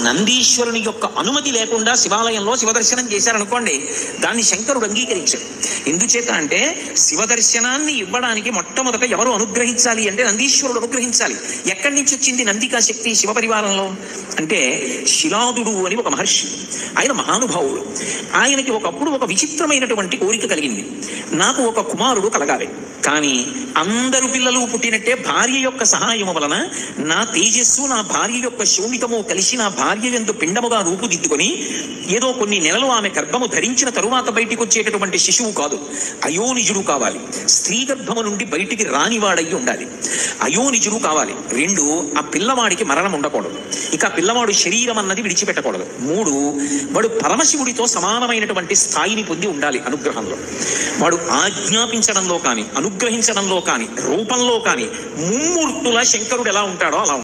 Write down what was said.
నందీశ్వరుని యొక్క అనుమతి లేకుండా శివాలయంలో శివదర్శనం చేశారనుకోండి, దాన్ని శంకరుడు అంగీకరించాడు. ఎందుచేత అంటే శివదర్శనాన్ని ఇవ్వడానికి మొట్టమొదట ఎవరు అనుగ్రహించాలి అంటే నందీశ్వరుడు అనుగ్రహించాలి. ఎక్కడి నుంచి వచ్చింది నందికా శక్తి శివపరివారంలో అంటే, శిలాదుడు అని ఒక మహర్షి, ఆయన మహానుభావుడు. ఆయనకి ఒకప్పుడు ఒక విచిత్రమైనటువంటి కోరిక కలిగింది, నాకు ఒక కుమారుడు కలగాలి, కానీ అందరు పిల్లలు పుట్టినట్టే భార్య యొక్క సహాయము వలన నా తేజస్సు నా భార్య యొక్క శోణితము కలిసి నా భార్య యందు పిండముగా రూపుదిద్దుకొని ఏదో కొన్ని నెలలు ఆమె గర్భము ధరించిన తరువాత బయటికి వచ్చేటటువంటి శిశువు కాదు, అయోనిజుడు కావాలి. స్త్రీ గర్భము నుండి బయటికి రానివాడయ్యి ఉండాలి, అయోనిజుడు కావాలి. 2, ఆ పిల్లవాడికి మరణం ఉండకూడదు, ఇక ఆ పిల్లవాడు శరీరం అన్నది విడిచిపెట్టకూడదు. 3, వాడు పరమశివుడితో సమానమైనటువంటి స్థాయిని పొంది ఉండాలి అనుగ్రహంలో. వాడు ఆజ్ఞాపించడంలో కానీ అనుగ్రహించడంలో కానీ రూపంలో కానీ ముమ్మూర్తుల శంకరుడు ఎలా ఉంటాడో అలా